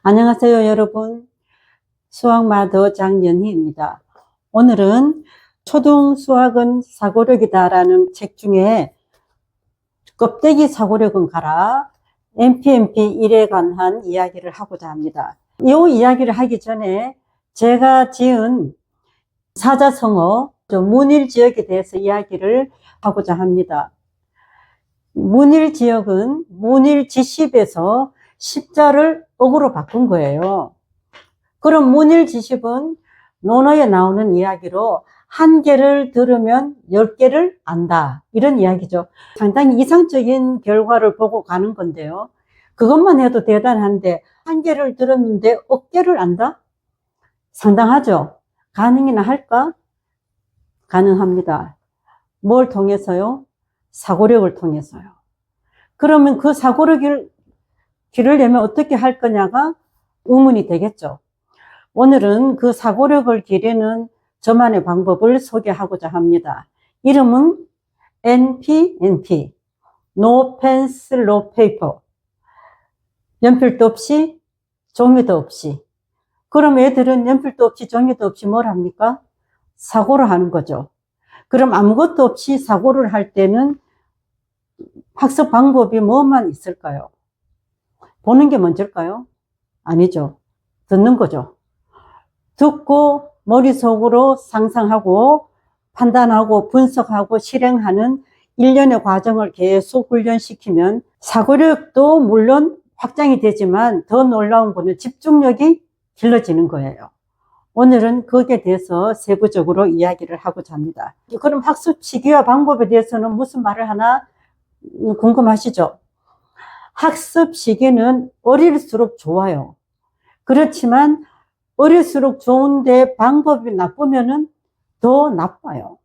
안녕하세요, 여러분. 수학마더 장연희입니다. 오늘은 초등 수학은 사고력이다라는 책 중에 껍데기 사고력은 가라 MPMP 1에 관한 이야기를 하고자 합니다. 이 이야기를 하기 전에 제가 지은 사자성어 문일지역에 대해서 이야기를 하고자 합니다. 문일지역은 문일지십에서 십자를 억으로 바꾼 거예요. 그럼 문일지십은 논어에 나오는 이야기로 한 개를 들으면 10개를 안다, 이런 이야기죠. 상당히 이상적인 결과를 보고 가는 건데요. 그것만 해도 대단한데 한 개를 들었는데 10개를 안다? 상당하죠. 가능이나 할까? 가능합니다. 뭘 통해서요? 사고력을 통해서요. 그러면 그 사고력을 기르려면 어떻게 할 거냐가 의문이 되겠죠. 오늘은 그 사고력을 기르는 저만의 방법을 소개하고자 합니다. 이름은 NP, No Pencil, No Paper. 연필도 없이, 종이도 없이. 그럼 애들은 연필도 없이, 종이도 없이 뭘 합니까? 사고를 하는 거죠. 그럼 아무것도 없이 사고를 할 때는 학습 방법이 뭐만 있을까요? 보는 게 먼저일까요? 아니죠. 듣는 거죠. 듣고 머릿속으로 상상하고 판단하고 분석하고 실행하는 일련의 과정을 계속 훈련시키면 사고력도 물론 확장이 되지만 더 놀라운 거는 집중력이 길러지는 거예요. 오늘은 거기에 대해서 세부적으로 이야기를 하고자 합니다. 그럼 학습 시기와 방법에 대해서는 무슨 말을 하나 궁금하시죠? 학습 시기는 어릴수록 좋아요. 그렇지만 어릴수록 좋은데 방법이 나쁘면은 더 나빠요.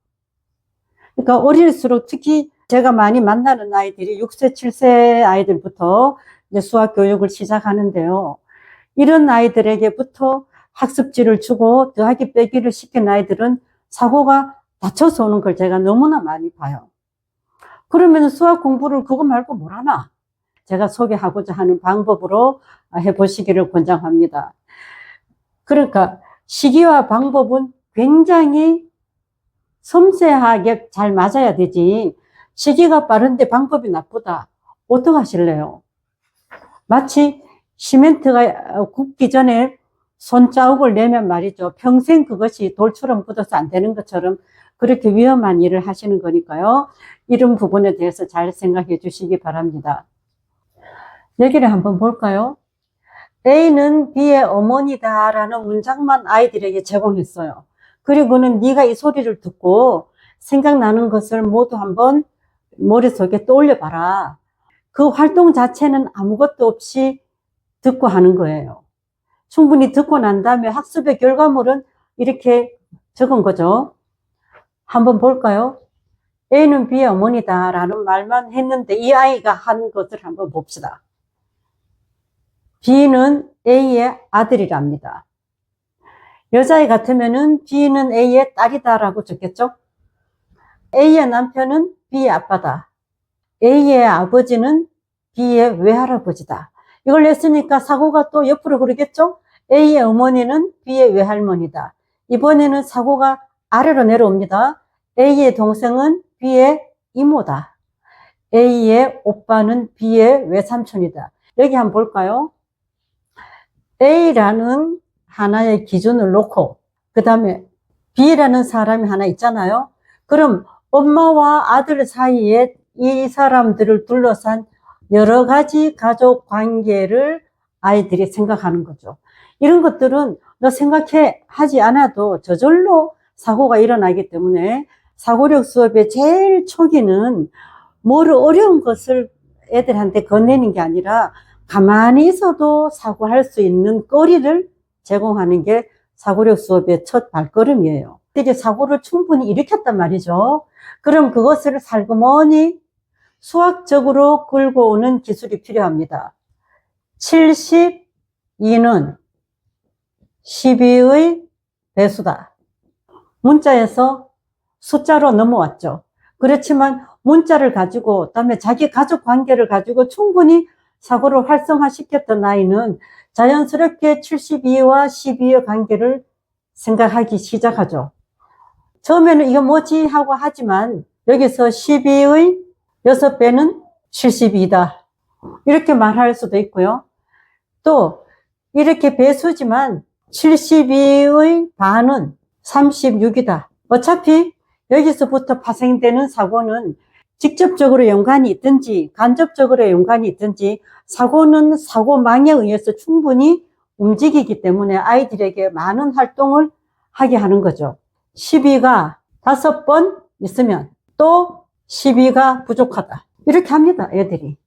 그러니까 어릴수록 특히 제가 많이 만나는 아이들이 6세, 7세 아이들부터 이제 수학 교육을 시작하는데요. 이런 아이들에게부터 학습지를 주고 더하기 빼기를 시킨 아이들은 사고가 다쳐서 오는 걸 제가 너무나 많이 봐요. 그러면 수학 공부를 그거 말고 뭘 하나? 제가 소개하고자 하는 방법으로 해보시기를 권장합니다. 그러니까 시기와 방법은 굉장히 섬세하게 잘 맞아야 되지, 시기가 빠른데 방법이 나쁘다, 어떡 하실래요? 마치 시멘트가 굳기 전에 손자국을 내면 말이죠, 평생 그것이 돌처럼 굳어서 안 되는 것처럼 그렇게 위험한 일을 하시는 거니까요. 이런 부분에 대해서 잘 생각해 주시기 바랍니다. 여기를 한번 볼까요? A는 B의 어머니다 라는 문장만 아이들에게 제공했어요. 그리고는 네가 이 소리를 듣고 생각나는 것을 모두 한번 머릿속에 떠올려 봐라. 그 활동 자체는 아무것도 없이 듣고 하는 거예요. 충분히 듣고 난 다음에 학습의 결과물은 이렇게 적은 거죠. 한번 볼까요? A는 B의 어머니다 라는 말만 했는데 이 아이가 한 것을 한번 봅시다. B는 A의 아들이랍니다. 여자애 같으면은 B는 A의 딸이다라고 적겠죠? A의 남편은 B의 아빠다. A의 아버지는 B의 외할아버지다. 이걸 냈으니까 사고가 또 옆으로 흐르겠죠? A의 어머니는 B의 외할머니다. 이번에는 사고가 아래로 내려옵니다. A의 동생은 B의 이모다. A의 오빠는 B의 외삼촌이다. 여기 한번 볼까요? A라는 하나의 기준을 놓고 그 다음에 B라는 사람이 하나 있잖아요. 그럼 엄마와 아들 사이에 이 사람들을 둘러싼 여러 가지 가족 관계를 아이들이 생각하는 거죠. 이런 것들은 너 생각해 하지 않아도 저절로 사고가 일어나기 때문에 사고력 수업의 제일 초기는 뭘 어려운 것을 애들한테 건네는 게 아니라 가만히 있어도 사고할 수 있는 거리를 제공하는 게 사고력 수업의 첫 발걸음이에요. 이제 사고를 충분히 일으켰단 말이죠. 그럼 그것을 살그머니 수학적으로 끌고 오는 기술이 필요합니다. 72는 12의 배수다. 문자에서 숫자로 넘어왔죠. 그렇지만 문자를 가지고 그다음에 자기 가족 관계를 가지고 충분히 사고를 활성화시켰던 아이는 자연스럽게 72와 12의 관계를 생각하기 시작하죠. 처음에는 이거 뭐지 하고 하지만 여기서 12의 6배는 72다. 이렇게 말할 수도 있고요. 또 이렇게 배수지만 72의 반은 36이다. 어차피 여기서부터 파생되는 사고는 직접적으로 연관이 있든지 간접적으로 연관이 있든지 사고는 사고망에 의해서 충분히 움직이기 때문에 아이들에게 많은 활동을 하게 하는 거죠. 12가 5번 있으면 또 12가 부족하다. 이렇게 합니다, 애들이.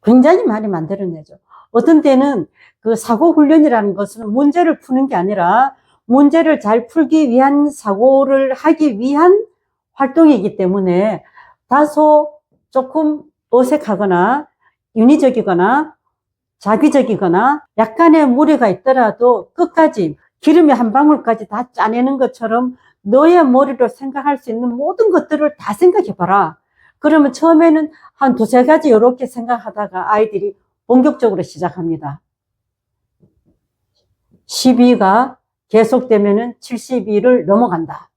굉장히 많이 만들어내죠. 어떤 때는 그 사고 훈련이라는 것은 문제를 푸는 게 아니라 문제를 잘 풀기 위한 사고를 하기 위한 활동이기 때문에 다소 조금 어색하거나 인위적이거나 자기적이거나 약간의 무리가 있더라도 끝까지 기름이 한 방울까지 다 짜내는 것처럼 너의 머리로 생각할 수 있는 모든 것들을 다 생각해봐라. 그러면 처음에는 한 2-3가지 이렇게 생각하다가 아이들이 본격적으로 시작합니다. 12가 계속되면은 72를 넘어간다.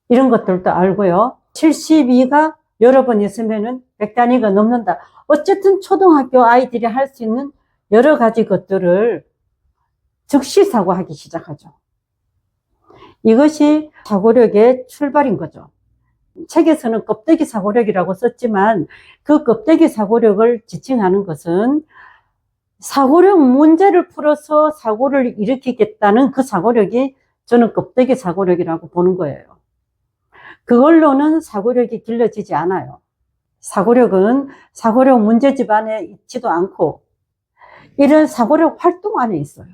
이런 것들도 알고요. 72가 여러 번 있으면은 100단위가 넘는다. 어쨌든 초등학교 아이들이 할 수 있는 여러 가지 것들을 즉시 사고하기 시작하죠. 이것이 사고력의 출발인 거죠. 책에서는 껍데기 사고력이라고 썼지만 그 껍데기 사고력을 지칭하는 것은 사고력 문제를 풀어서 사고를 일으키겠다는 그 사고력이 저는 껍데기 사고력이라고 보는 거예요. 그걸로는 사고력이 길러지지 않아요. 사고력은 사고력 문제집 안에 있지도 않고 이런 사고력 활동 안에 있어요.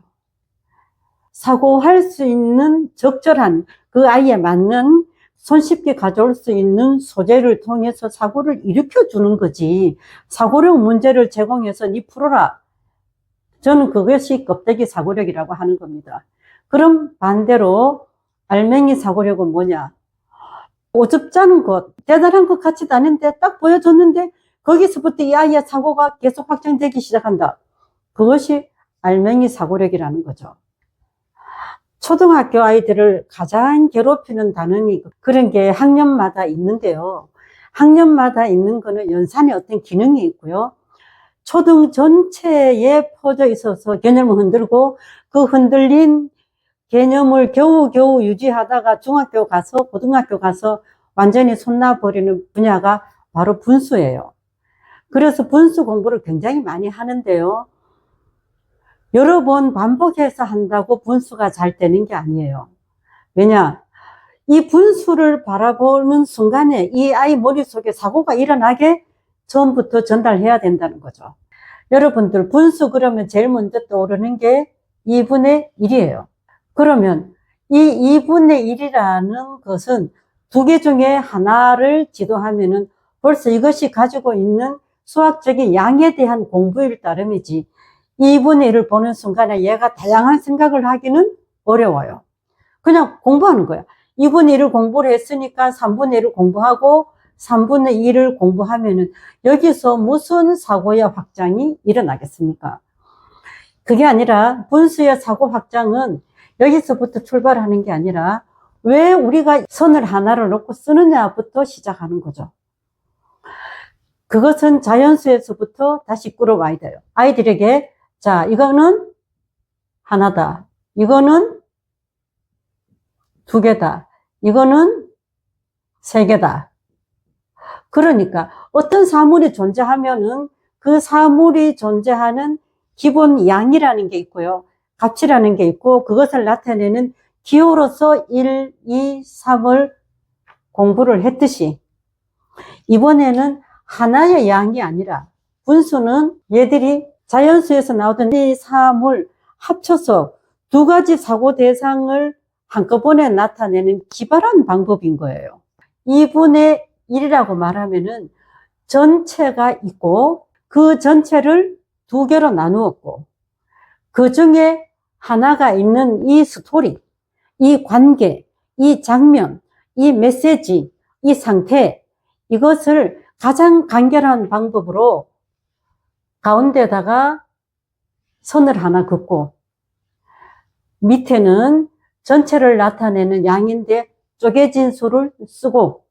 사고할 수 있는 적절한 그 아이에 맞는 손쉽게 가져올 수 있는 소재를 통해서 사고를 일으켜주는 거지 사고력 문제를 제공해서 니 풀어라. 저는 그것이 껍데기 사고력이라고 하는 겁니다. 그럼 반대로 알맹이 사고력은 뭐냐? 어줍지 않은 것, 대단한 것 같지도 않은데 딱 보여줬는데 거기서부터 이 아이의 사고가 계속 확장되기 시작한다. 그것이 알맹이 사고력이라는 거죠. 초등학교 아이들을 가장 괴롭히는 단원이 그런 게 학년마다 있는데요. 학년마다 있는 거는 연산의 어떤 기능이 있고요. 초등 전체에 퍼져 있어서 개념을 흔들고 그 흔들린 개념을 겨우겨우 유지하다가 중학교 가서 고등학교 가서 완전히 손놔버리는 분야가 바로 분수예요. 그래서 분수 공부를 굉장히 많이 하는데요. 여러 번 반복해서 한다고 분수가 잘 되는 게 아니에요. 왜냐? 이 분수를 바라보는 순간에 이 아이 머릿속에 사고가 일어나게 처음부터 전달해야 된다는 거죠. 여러분들 분수 그러면 제일 먼저 떠오르는 게 2분의 1이에요. 그러면 이 2분의 1이라는 것은 2개 중에 하나를 지도하면은 벌써 이것이 가지고 있는 수학적인 양에 대한 공부일 따름이지 2분의 1을 보는 순간에 얘가 다양한 생각을 하기는 어려워요. 그냥 공부하는 거야. 2분의 1을 공부를 했으니까 3분의 1을 공부하고 3분의 1을 공부하면은 여기서 무슨 사고의 확장이 일어나겠습니까? 그게 아니라 분수의 사고 확장은 여기서부터 출발하는 게 아니라 왜 우리가 선을 하나를 놓고 쓰느냐부터 시작하는 거죠. 그것은 자연수에서부터 다시 끌어와야 돼요. 아이들에게 자, 이거는 하나다. 이거는 2개다. 이거는 3개다. 그러니까 어떤 사물이 존재하면은 그 사물이 존재하는 기본 양이라는 게 있고요. 값이라는 게 있고 그것을 나타내는 기호로서 1, 2, 3을 공부를 했듯이 이번에는 하나의 양이 아니라 분수는 얘들이 자연수에서 나오던 이 사물 합쳐서 2가지 사고 대상을 한꺼번에 나타내는 기발한 방법인 거예요. 2분의 1이라고 말하면은 전체가 있고 그 전체를 2개로 나누었고 그 중에 하나가 있는 이 스토리, 이 관계, 이 장면, 이 메시지, 이 상태 이것을 가장 간결한 방법으로 가운데다가 선을 하나 긋고 밑에는 전체를 나타내는 양인데 쪼개진 수를 쓰고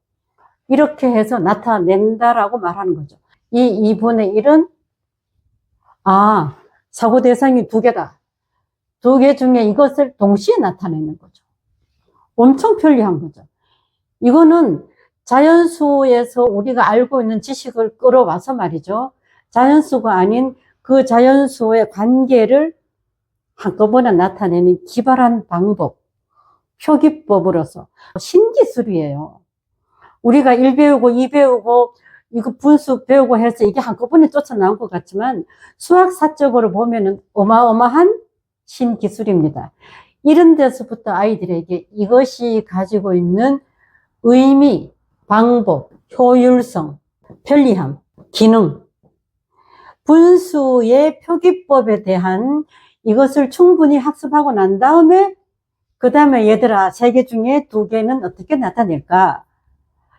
이렇게 해서 나타낸다라고 말하는 거죠. 이 2분의 1은 사고 대상이 두 개다. 두 개 중에 이것을 동시에 나타내는 거죠. 엄청 편리한 거죠. 이거는 자연수에서 우리가 알고 있는 지식을 끌어와서 말이죠. 자연수가 아닌 그 자연수의 관계를 한꺼번에 나타내는 기발한 방법, 표기법으로서 신기술이에요. 우리가 1 배우고 2 배우고 이거 분수 배우고 해서 이게 한꺼번에 쫓아나온 것 같지만 수학사적으로 보면은 어마어마한 신기술입니다. 이런 데서부터 아이들에게 이것이 가지고 있는 의미, 방법, 효율성, 편리함, 기능, 분수의 표기법에 대한 이것을 충분히 학습하고 난 다음에 그 다음에 얘들아 3개 중에 2개는 어떻게 나타낼까?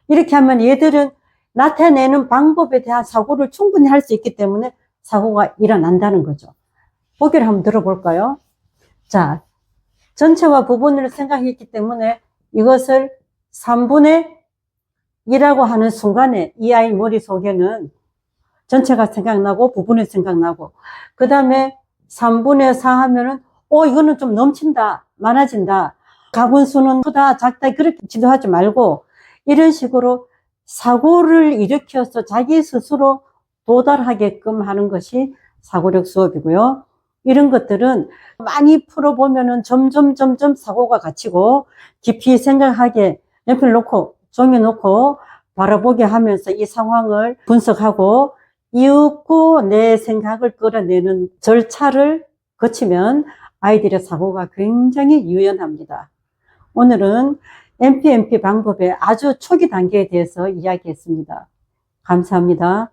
이렇게 하면 얘들은 나타내는 방법에 대한 사고를 충분히 할 수 있기 때문에 사고가 일어난다는 거죠. 보기를 한번 들어볼까요? 자, 전체와 부분을 생각했기 때문에 이것을 3분의 2라고 하는 순간에 이 아이 머릿속에는 전체가 생각나고 부분이 생각나고 그 다음에 3분의 4 하면은 이거는 좀 넘친다, 많아진다, 가분수는 크다, 작다 그렇게 지도하지 말고 이런 식으로 사고를 일으켜서 자기 스스로 도달하게끔 하는 것이 사고력 수업이고요. 이런 것들은 많이 풀어보면은 점점 사고가 갇히고 깊이 생각하게 연필 놓고 종이 놓고 바라보게 하면서 이 상황을 분석하고 이윽고 내 생각을 끌어내는 절차를 거치면 아이들의 사고가 굉장히 유연합니다. 오늘은 MPMP 방법의 아주 초기 단계에 대해서 이야기했습니다. 감사합니다.